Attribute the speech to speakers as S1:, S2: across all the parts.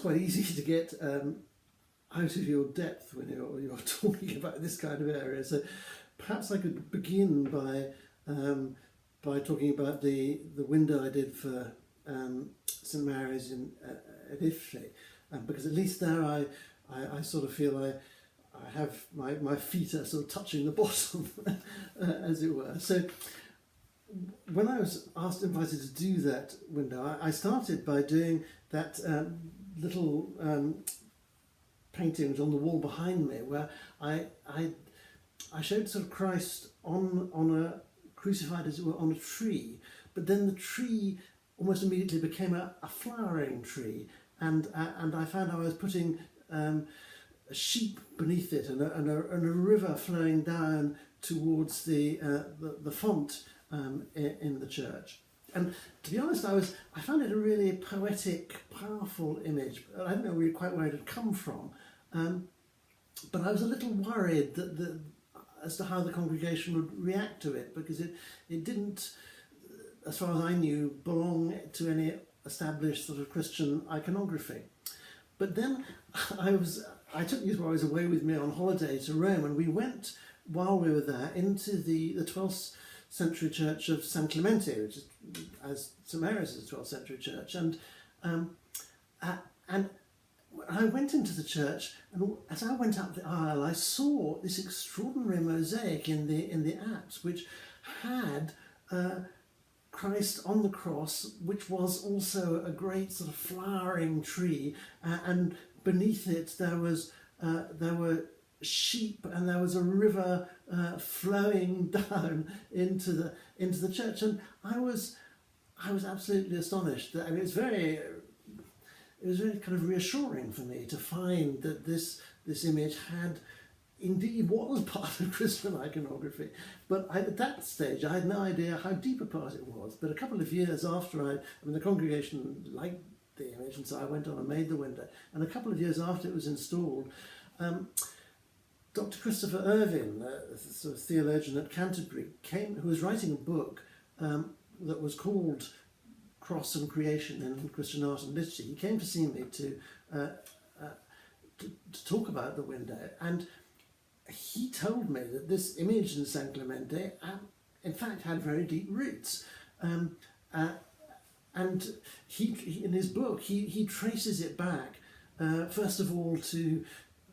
S1: quite easy to get out of your depth when you're talking about this kind of area. So perhaps I could begin by talking about the window I did for St Mary's at Iffley, because at least there I sort of feel I have my feet are sort of touching the bottom, as it were. So when I was invited to do that window, I started by doing that little paintings on the wall behind me, where I showed sort of Christ on a crucified, as it were, on a tree, but then the tree almost immediately became a flowering tree, and I found I was putting a sheep beneath it and a river flowing down towards the font in the church. And to be honest, I found it a really poetic, powerful image. I don't know really quite where it had come from, but I was a little worried as to how the congregation would react to it, because it didn't, as far as I knew, belong to any established sort of Christian iconography. But then I took these boys away with me on holiday to Rome, and we went, while we were there, into the 12th century church of San Clemente, which is, as St Mary's is a 12th century church, and I went into the church, and as I went up the aisle, I saw this extraordinary mosaic in the apse, which had Christ on the cross, which was also a great sort of flowering tree, and beneath it there were sheep, and there was a river flowing down into the church, and I was absolutely astonished. I mean, it was very kind of reassuring for me to find that this image indeed was part of Christian iconography. But at that stage, I had no idea how deep a part it was. But a couple of years after the congregation liked the image, and so I went on and made the window. And a couple of years after it was installed, Dr. Christopher Irvin, a sort of theologian at Canterbury, who was writing a book that was called Cross and Creation in Christian Art and Liturgy. He came to see me to talk about the window, and he told me that this image in San Clemente in fact had very deep roots, and he in his book he traces it back first of all to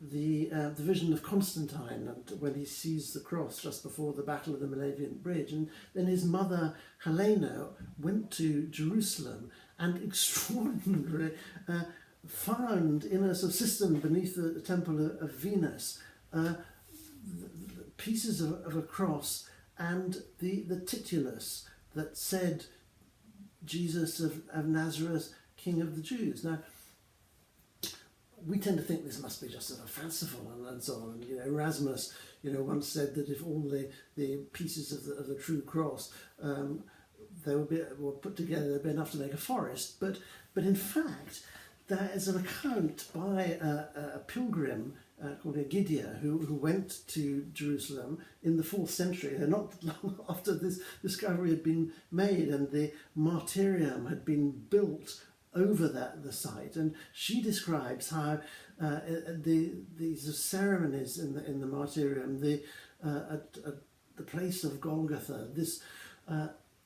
S1: the vision of Constantine, and when he sees the cross just before the Battle of the Milvian Bridge, and then his mother Helena went to Jerusalem and extraordinarily found in a sort of cistern beneath the temple of Venus pieces of a cross and the titulus that said Jesus of Nazareth, King of the Jews. Now, we tend to think this must be just sort of fanciful and so on. You know, Erasmus, once said that if all the pieces of the true cross were put together, there'd be enough to make a forest. But in fact, there is an account by a pilgrim called Egidia who went to Jerusalem in the 4th century, not long after this discovery had been made and the martyrium had been built over the site, and she describes how these ceremonies in the martyrium, at the place of Golgotha, this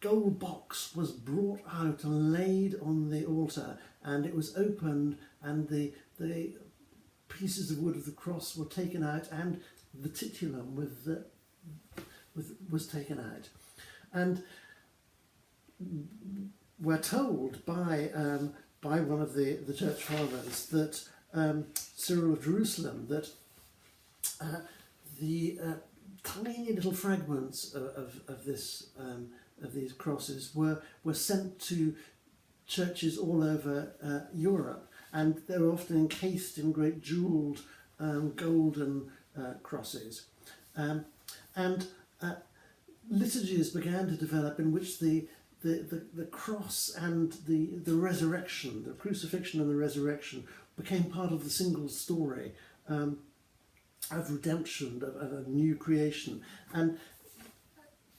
S1: gold box was brought out and laid on the altar, and it was opened, and the pieces of wood of the cross were taken out, and the titulum was taken out, and we're told by one of the church fathers that Cyril of Jerusalem, that the tiny little fragments of these crosses were sent to churches all over Europe, and they were often encased in great jewelled golden crosses, and liturgies began to develop in which the cross and the resurrection, the crucifixion and the resurrection, became part of the single story of redemption, of a new creation. And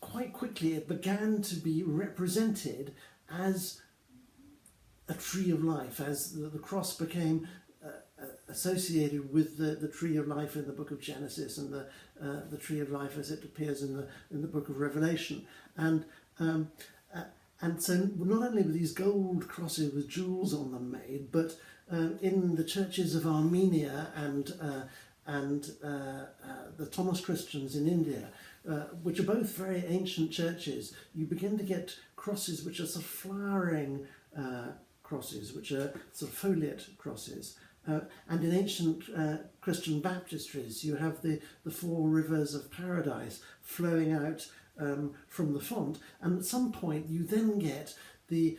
S1: quite quickly it began to be represented as a tree of life, as the cross became associated with the tree of life in the book of Genesis, and the tree of life as it appears in the book of Revelation. And so not only were these gold crosses with jewels on them made, but in the churches of Armenia and the Thomas Christians in India, which are both very ancient churches, you begin to get crosses which are sort of flowering crosses, which are sort of foliate crosses. And in ancient Christian baptistries, you have the four rivers of paradise flowing out from the font, and at some point you then get the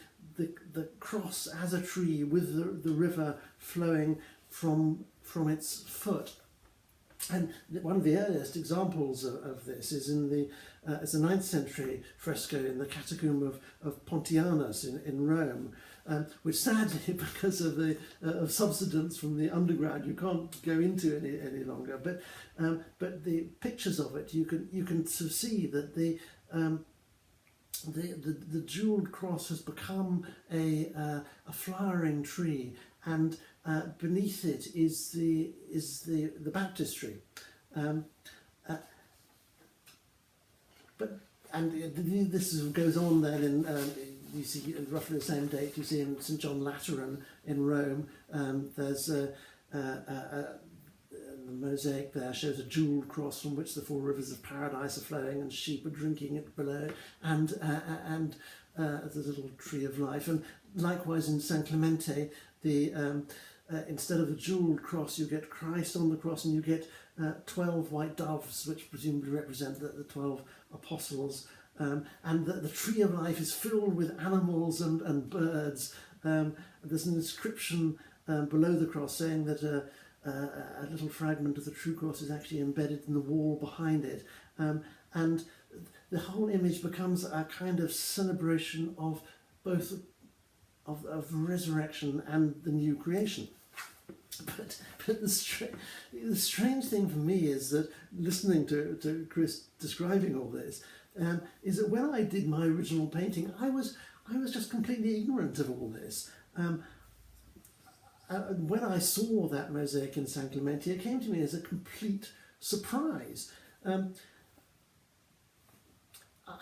S1: cross as a tree with the river flowing from its foot. And one of the earliest examples of this is in it's a 9th century fresco in the Catacomb of Pontianus in Rome, which sadly, because of subsidence from the underground, you can't go into any longer. But the pictures of it, you can sort of see that the jeweled cross has become a flowering tree, and beneath it is the baptistry. This goes on then in you see roughly the same date you see in St John Lateran in Rome. There's the mosaic there shows a jewelled cross from which the four rivers of paradise are flowing, and sheep are drinking it below, and there's a little tree of life. And likewise in San Clemente, instead of the jewelled cross, you get Christ on the cross, and you get 12 white doves, which presumably represent the 12 apostles. And the tree of life is filled with animals and birds. There's an inscription below the cross saying that a little fragment of the true cross is actually embedded in the wall behind it. And the whole image becomes a kind of celebration of both of resurrection and the new creation. But the strange thing for me is that, listening to Chris describing all this, is that when I did my original painting, I was just completely ignorant of all this. When I saw that mosaic in San Clemente, it came to me as a complete surprise. I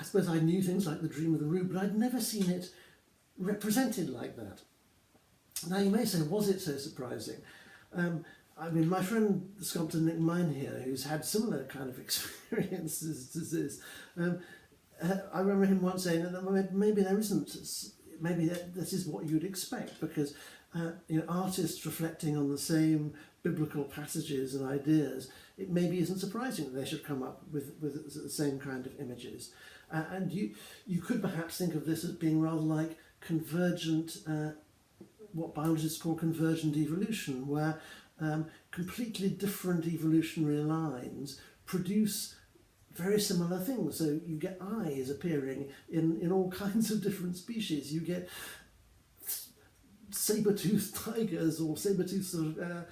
S1: suppose I knew things like the Dream of the Rood, but I'd never seen it represented like that. Now you may say, was it so surprising? I mean, my friend, the sculptor Nick Mine here, who's had similar kind of experiences to this, I remember him once saying that maybe there isn't, maybe this is what you'd expect, because artists reflecting on the same biblical passages and ideas, it maybe isn't surprising that they should come up with the same kind of images. And you could perhaps think of this as being rather like convergent, what biologists call convergent evolution, where completely different evolutionary lines produce very similar things. So you get eyes appearing in all kinds of different species. You get saber-toothed tigers or saber-toothed sort of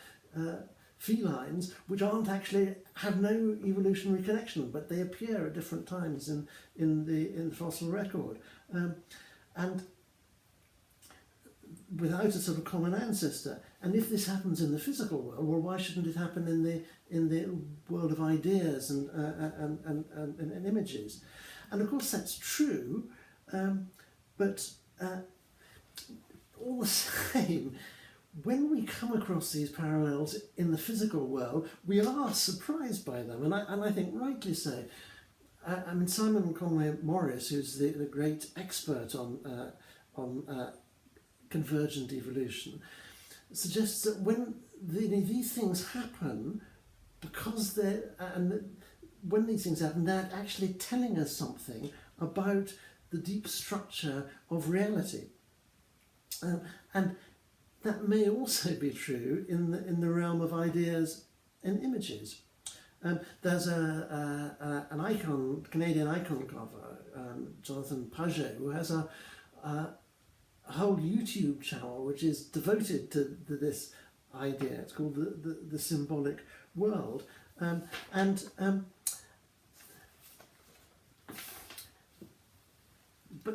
S1: felines, which have no evolutionary connection, but they appear at different times in the fossil record, and without a sort of common ancestor. And if this happens in the physical world, well, why shouldn't it happen in the world of ideas and images? And of course that's true, but all the same, when we come across these parallels in the physical world, we are surprised by them, and I think rightly so. I mean, Simon Conway Morris, who's the great expert on convergent evolution, suggests that when these things happen, when these things happen, they're actually telling us something about the deep structure of reality, and that may also be true in the realm of ideas and images. There's an icon, Canadian icon carver, Jonathan Paget, who has a whole YouTube channel which is devoted to this idea. It's called the Symbolic World, but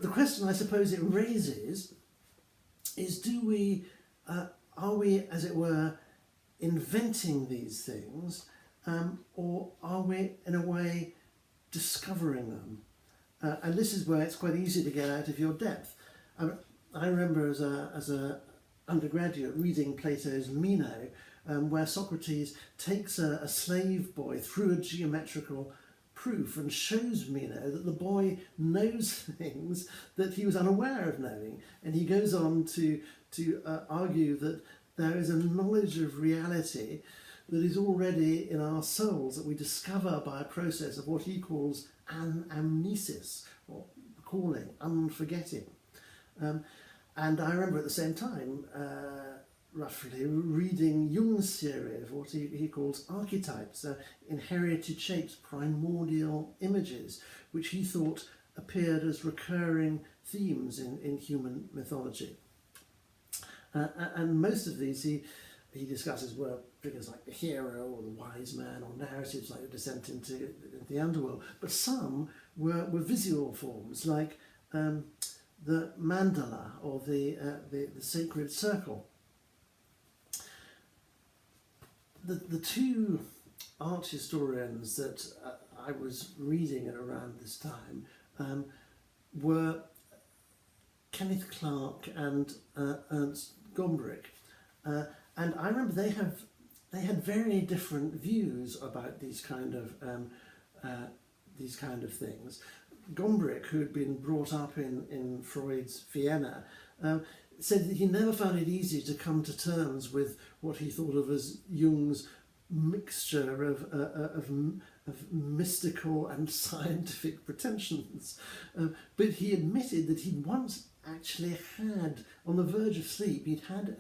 S1: the question I suppose it raises is are we, as it were, inventing these things, or are we, in a way, discovering them? And this is where it's quite easy to get out of your depth. I remember as a undergraduate reading Plato's Meno, where Socrates takes a slave boy through a geometrical proof and shows Meno that the boy knows things that he was unaware of knowing, and he goes on to argue that there is a knowledge of reality that is already in our souls that we discover by a process of what he calls amnesis, or recalling, unforgetting. And I remember at the same time, roughly, reading Jung's theory of what he calls archetypes, inherited shapes, primordial images, which he thought appeared as recurring themes in human mythology. And most of these he discusses were figures like the hero or the wise man, or narratives like the descent into the underworld. But some were visual forms, like the mandala, or the sacred circle. The two art historians that I was reading at around this time were Kenneth Clark and Ernst Gombrich, and I remember they had very different views about these kind of things. Gombrich, who had been brought up in Freud's Vienna, said that he never found it easy to come to terms with what he thought of as Jung's mixture of mystical and scientific pretensions. But he admitted that he'd once actually had, on the verge of sleep, he'd had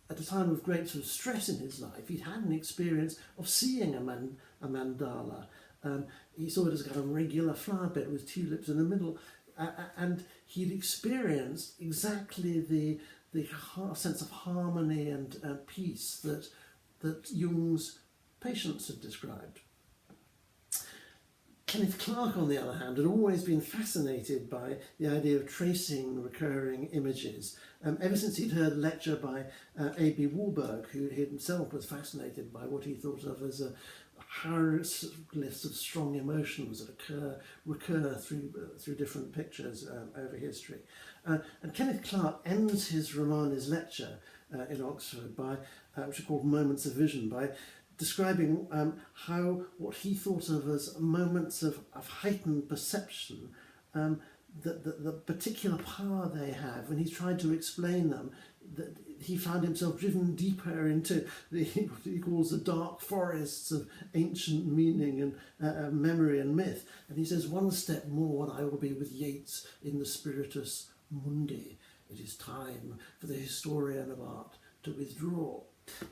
S1: at a time of great sort of stress in his life, he'd had an experience of seeing a mandala. He saw it as a kind of regular flower bed with tulips in the middle, and he'd experienced exactly the sense of harmony and peace that Jung's patients had described. Kenneth Clark, on the other hand, had always been fascinated by the idea of tracing recurring images, ever since he'd heard a lecture by A.B. Warburg, who himself was fascinated by what he thought of as a hieroglyphs of strong emotions that recur through different pictures over history. And Kenneth Clark ends his Romanes lecture in Oxford by which are called Moments of Vision, by describing how what he thought of as moments of heightened perception, the particular power they have, when he tried to explain them, that he found himself driven deeper into what he calls the dark forests of ancient meaning and memory and myth. And he says, one step more and I will be with Yeats in the Spiritus Mundi. It is time for the historian of art to withdraw.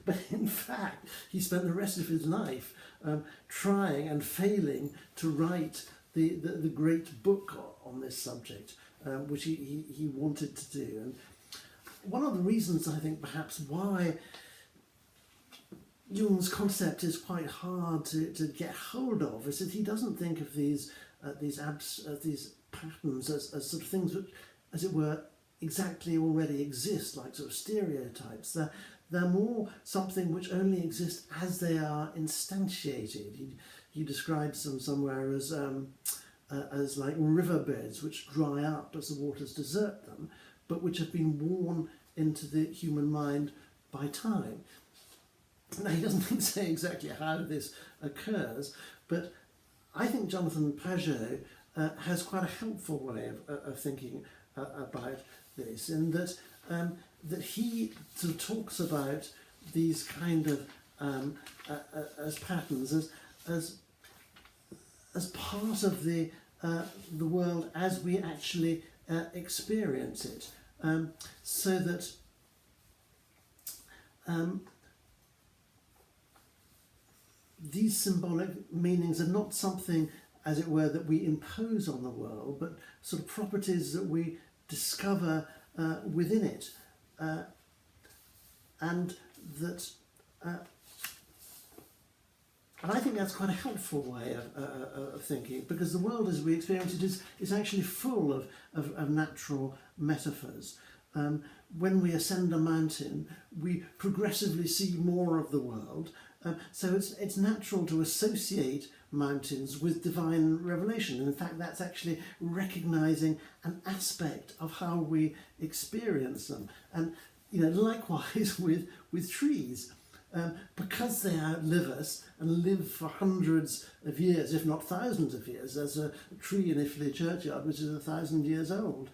S1: But in fact, he spent the rest of his life trying and failing to write the great book on this subject, which he wanted to do. And one of the reasons, I think, perhaps why Jung's concept is quite hard to get hold of is that he doesn't think of these patterns as sort of things which, as it were, exactly already exist, like sort of stereotypes. They're more something which only exist as they are instantiated. He describes them somewhere as like riverbeds which dry up as the waters desert them, but which have been worn into the human mind by time. Now, he doesn't say exactly how this occurs, but I think Jonathan Pageau has quite a helpful way of thinking about this, in that that he sort of talks about these kind of as patterns as part of the world as we actually experience it, so that these symbolic meanings are not something, as it were, that we impose on the world, but sort of properties that we discover within it, and that. And I think that's quite a helpful way of thinking, because the world as we experience it is actually full of natural metaphors. when we ascend a mountain, we progressively see more of the world. So it's natural to associate mountains with divine revelation. And in fact, that's actually recognizing an aspect of how we experience them. And likewise with trees. Because they outlive us and live for hundreds of years, if not thousands of years. There's a tree in Iffley churchyard which is 1,000 years old.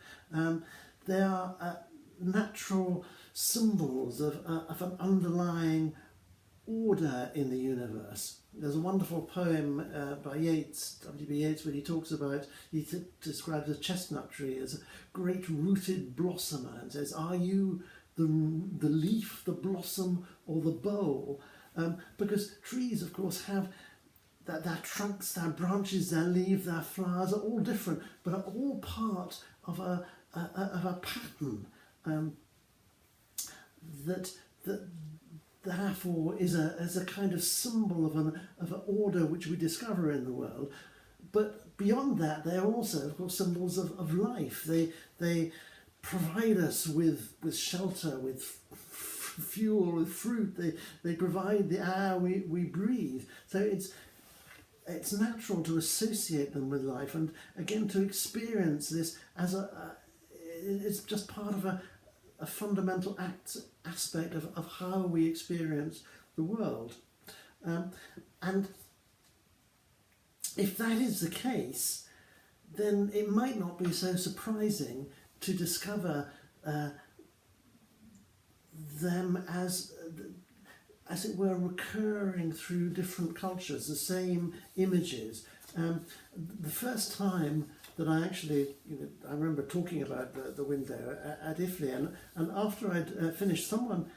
S1: They are natural symbols of an underlying order in the universe. There's a wonderful poem by Yeats, W.B. Yeats, where he describes a chestnut tree as a great rooted blossomer and says, "Are you the leaf, the blossom, or the bowl?" Because trees, of course, have their trunks, their branches, their leaves, their flowers are all different, but are all part of a pattern that therefore is a kind of symbol of an order which we discover in the world. But beyond that, they are also, of course, symbols of life. They provide us with shelter, with fuel, with fruit. They provide the air we breathe. So it's natural to associate them with life, and again to experience this as it's just part of a fundamental aspect of how we experience the world. And if that is the case, then it might not be so surprising to discover them as it were recurring through different cultures, the same images. The first time that I actually, I remember talking about the window at Iffley, and after I'd finished, someone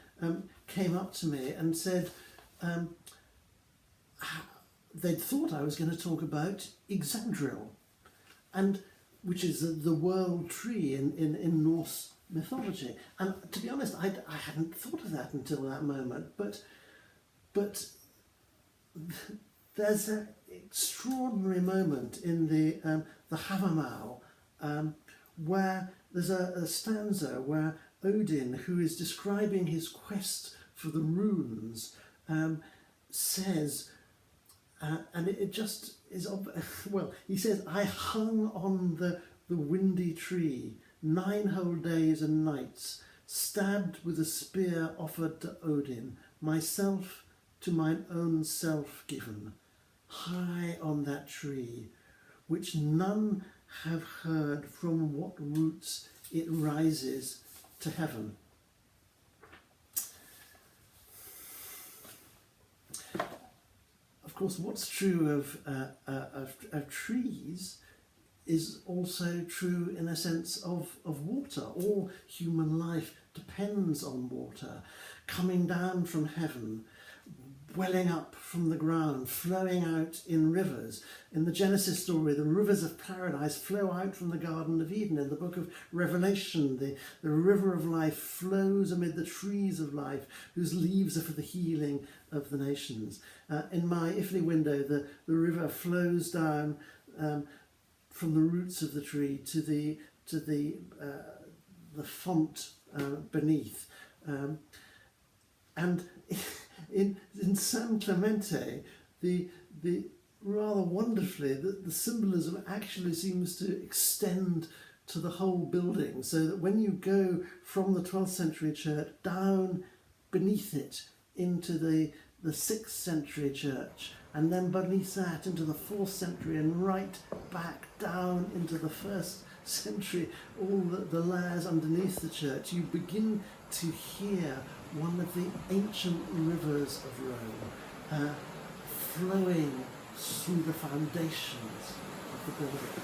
S1: came up to me and said they'd thought I was going to talk about Ixandril, and which is the world tree in Norse mythology. And to be honest, I hadn't thought of that until that moment. But there's an extraordinary moment in the Havamal where there's a stanza where Odin, who is describing his quest for the runes, says, and it just is, well, he says, "I hung on the windy tree 9 whole days and nights, stabbed with a spear offered to Odin, myself to mine own self given, high on that tree, which none have heard from what roots it rises to heaven." Of course, what's true of trees is also true in a sense of water. All human life depends on water, coming down from heaven, welling up from the ground, flowing out in rivers. In the Genesis story, the rivers of paradise flow out from the Garden of Eden. In the book of Revelation, the river of life flows amid the trees of life, whose leaves are for the healing of the nations. In my Iffley window, the river flows down from the roots of the tree to the font beneath. And in San Clemente, the rather wonderfully, the symbolism actually seems to extend to the whole building, so that when you go from the 12th century church down beneath it into the 6th century church, and then beneath that into the 4th century, and right back down into the 1st century, all the layers underneath the church, you begin to hear one of the ancient rivers of Rome flowing through the foundations of the building.